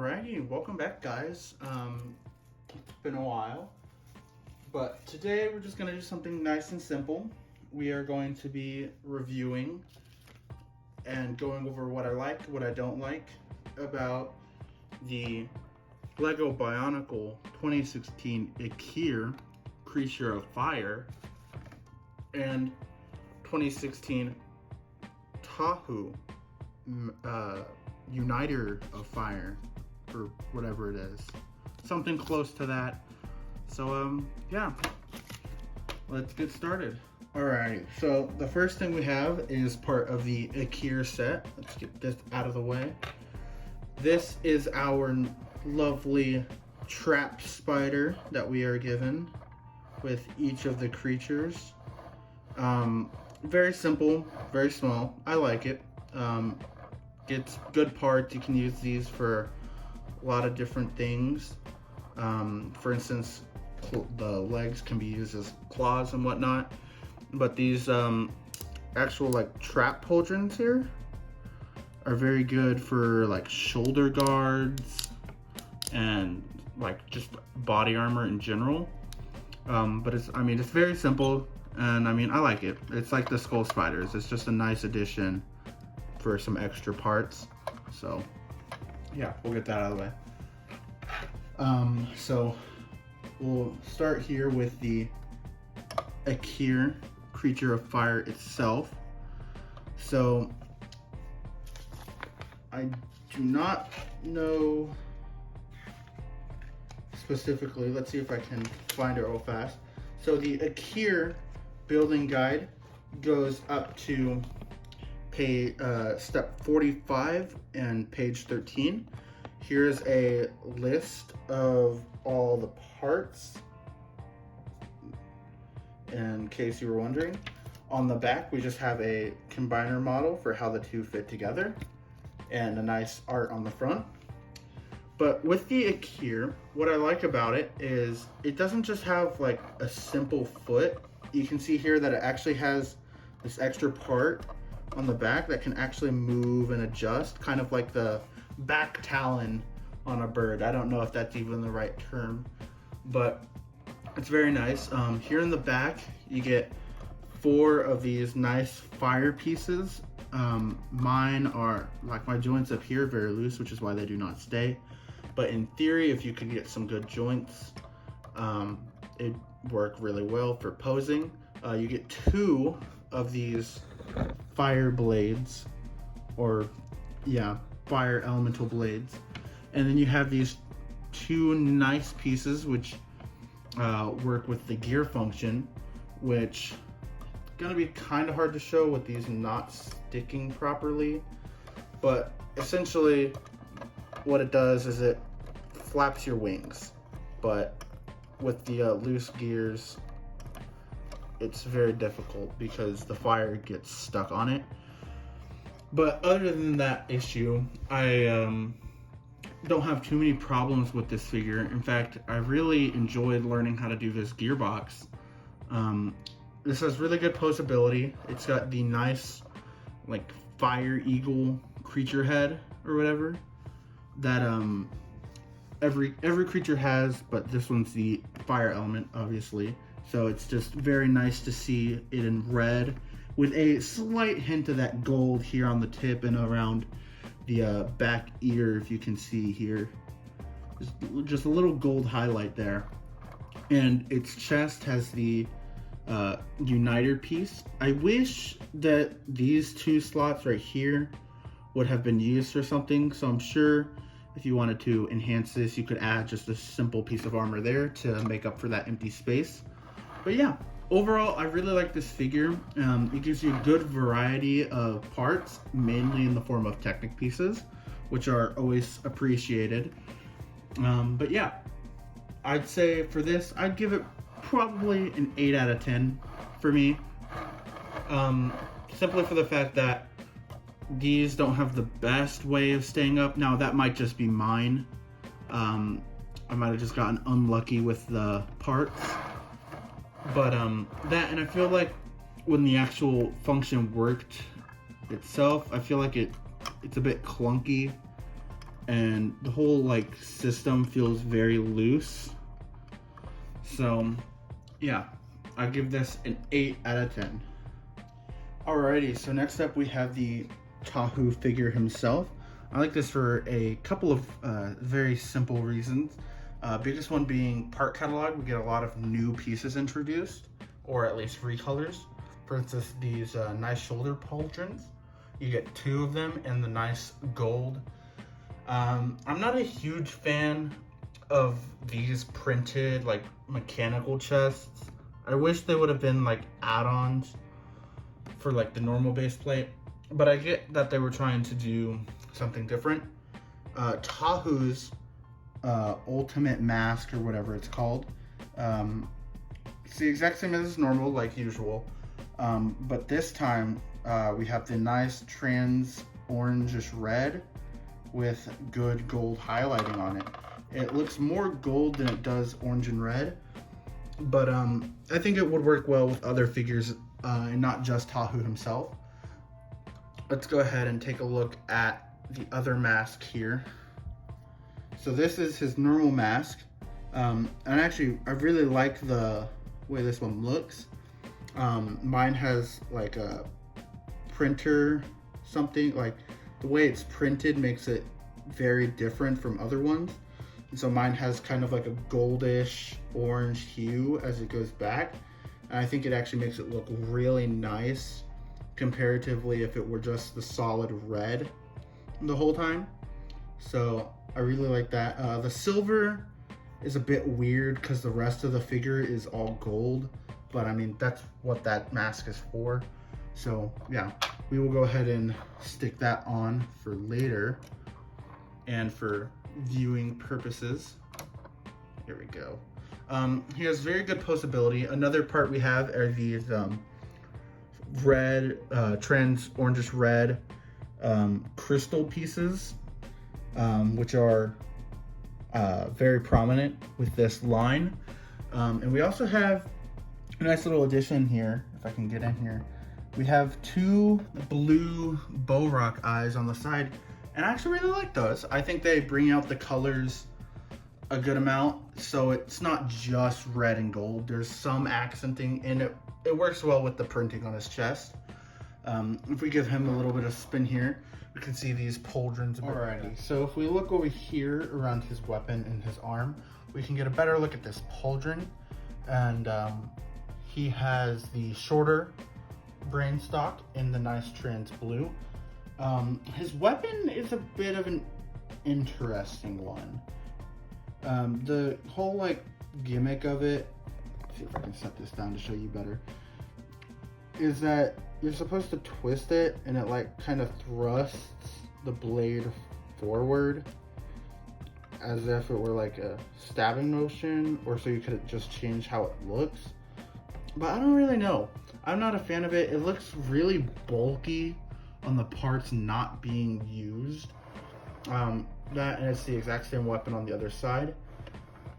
Alrighty, welcome back, guys. It's been a while, but today we're just gonna do something nice and simple. We are going to be reviewing and going over what I like, what I don't like about the Lego Bionicle 2016 Aqir Creature of Fire and 2016 Tahu Uniter of Fire, or whatever it is, something close to that. So yeah, let's get started. Alrighty, so the first thing we have is part of the Aqir set. Let's get this out of the way. This is our lovely trap spider that we are given with each of the creatures. Very simple, very small. I like it. It's good parts. You can use these for a lot of different things. For instance, the legs can be used as claws and whatnot. But these actual like trap pauldrons here are very good for like shoulder guards and like just body armor in general. But it's very simple, and I like it. It's like the skull spiders. It's just a nice addition for some extra parts. So yeah, we'll get that out of the way. So we'll start here with the Aqir Creature of Fire itself. So I do not know specifically. Let's see if I can find it real fast. So the Aqir building guide goes up to step 45 and page 13. Here's a list of all the parts, in case you were wondering. On the back, we just have a combiner model for how the two fit together and a nice art on the front. But with the Aqir, what I like about it is it doesn't just have like a simple foot. You can see here that it actually has this extra part on the back that can actually move and adjust, kind of like the back talon on a bird. I don't know if that's even the right term, but it's very nice. Here in the back, you get 4 of these nice fire pieces. Mine are, like my joints up here, very loose, which is why they do not stay. But in theory, if you could get some good joints, it'd work really well for posing. You get 2 of these fire blades, or yeah, fire elemental blades. And then you have these 2 nice pieces which work with the gear function, which is gonna be kind of hard to show with these not sticking properly. But essentially what it does is it flaps your wings, but with the loose gears it's very difficult because the fire gets stuck on it. But other than that issue, I don't have too many problems with this figure. In fact, I really enjoyed learning how to do this gearbox. This has really good posability. It's got the nice like fire eagle creature head or whatever that every creature has, but this one's the fire element, obviously. So it's just very nice to see it in red with a slight hint of that gold here on the tip and around the back ear, if you can see here. Just a little gold highlight there. And its chest has the uniter piece. I wish that these 2 slots right here would have been used for something. So I'm sure if you wanted to enhance this, you could add just a simple piece of armor there to make up for that empty space. But yeah, overall, I really like this figure. It gives you a good variety of parts, mainly in the form of Technic pieces, which are always appreciated. But yeah, I'd say for this, I'd give it probably an 8 out of 10 for me. Simply for the fact that these don't have the best way of staying up. Now, that might just be mine. I might have just gotten unlucky with the parts. But that, and I feel like when the actual function worked itself, I feel like it's a bit clunky and the whole like system feels very loose. So yeah, I give this an 8 out of 10. Alrighty, so next up we have the Tahu figure himself. I like this for a couple of very simple reasons. Biggest one being part catalog. We get a lot of new pieces introduced, or at least recolors. For instance, these nice shoulder pauldrons. You get 2 of them in the nice gold. I'm not a huge fan of these printed like mechanical chests. I wish they would have been like add-ons for like the normal base plate, but I get that they were trying to do something different. Tahu's ultimate mask, or whatever it's called, it's the exact same as normal, like usual, but this time we have the nice trans orangish red with good gold highlighting on it. It looks more gold than it does orange and red, but I think it would work well with other figures and not just Tahu himself. Let's go ahead and take a look at the other mask here. So this is his normal mask, and actually I really like the way this one looks. Mine has like a printer, something like the way it's printed makes it very different from other ones. And so mine has kind of like a goldish orange hue as it goes back. And I think it actually makes it look really nice comparatively if it were just the solid red the whole time. So I really like that. The silver is a bit weird because the rest of the figure is all gold, but I mean, that's what that mask is for. So yeah, we will go ahead and stick that on for later and for viewing purposes. Here we go. He has very good posability. Another part we have are these red, trans orangish red crystal pieces, which are very prominent with this line. And we also have a nice little addition here, if I can get in here. We have 2 blue bow rock eyes on the side, and I actually really like those. I think they bring out the colors a good amount, so it's not just red and gold. There's some accenting, and it works well with the printing on his chest. If we give him a little bit of spin here, we can see these pauldrons. Alrighty, so if we look over here around his weapon and his arm, we can get a better look at this pauldron. And he has the shorter brain stock in the nice trans blue. His weapon is a bit of an interesting one. The whole like gimmick of it, let's see if I can set this down to show you better, is that you're supposed to twist it and it like kind of thrusts the blade forward as if it were like a stabbing motion, or so you could just change how it looks. But I don't really know. I'm not a fan of it. It looks really bulky on the parts not being used. That, and it's the exact same weapon on the other side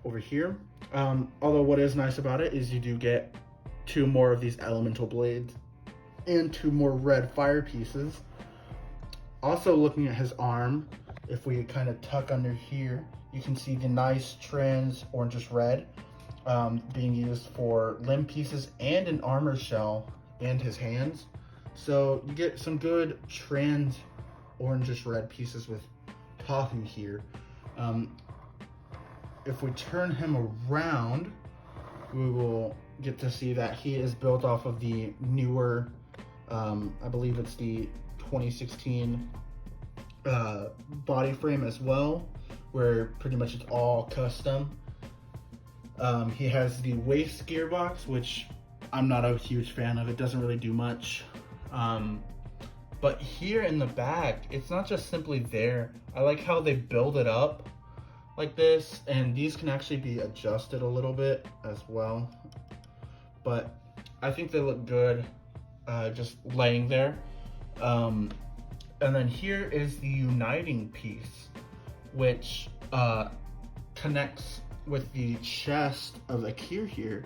over here. Although what is nice about it is you do get 2 more of these elemental blades and 2 more red fire pieces. Also, looking at his arm, if we kind of tuck under here, you can see the nice trans orangish red being used for limb pieces and an armor shell and his hands. So you get some good trans orangish red pieces with Tahu here. If we turn him around, we will get to see that he is built off of the newer, I believe it's the 2016 body frame as well, where pretty much it's all custom. He has the waist gearbox, which I'm not a huge fan of. It doesn't really do much. But here in the back, it's not just simply there. I like how they build it up like this, and these can actually be adjusted a little bit as well. But I think they look good just laying there. And then here is the uniting piece, which connects with the chest of Aqir here,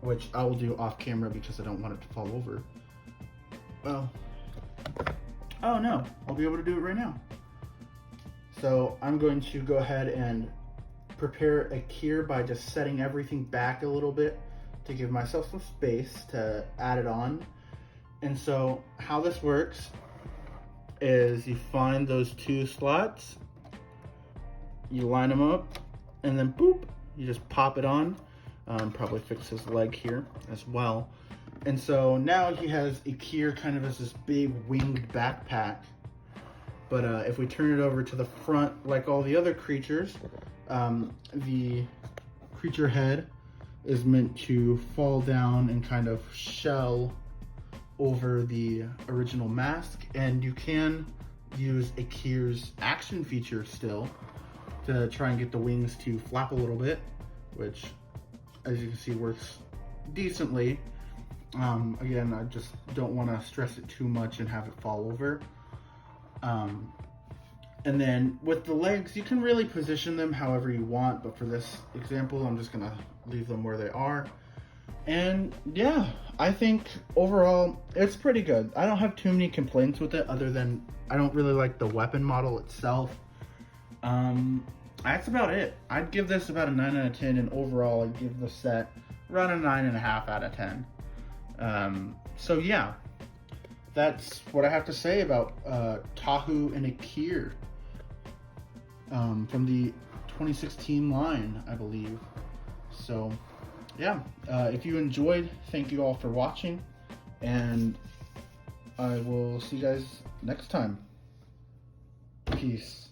which I will do off camera because I don't want it to fall over. Well, oh no, I'll be able to do it right now. So I'm going to go ahead and prepare Aqir by just setting everything back a little bit to give myself some space to add it on. And so how this works is you find those two slots, you line them up, and then boop, you just pop it on. Probably fix his leg here as well. And so now he has Aqir kind of as this big winged backpack. But if we turn it over to the front, like all the other creatures, the creature head is meant to fall down and kind of shell over the original mask, and you can use Aqir's action feature still to try and get the wings to flap a little bit, which, as you can see, works decently. Again, I just don't want to stress it too much and have it fall over. And then with the legs, you can really position them however you want, but for this example, I'm just gonna leave them where they are. And yeah, I think overall it's pretty good. I don't have too many complaints with it, other than I don't really like the weapon model itself. That's about it. I'd give this about a 9 out of 10, and overall I'd give the set around a 9.5 out of 10. So yeah, that's what I have to say about Tahu and Ikir from the 2016 line, I believe. So yeah, if you enjoyed, thank you all for watching, and I will see you guys next time. Peace.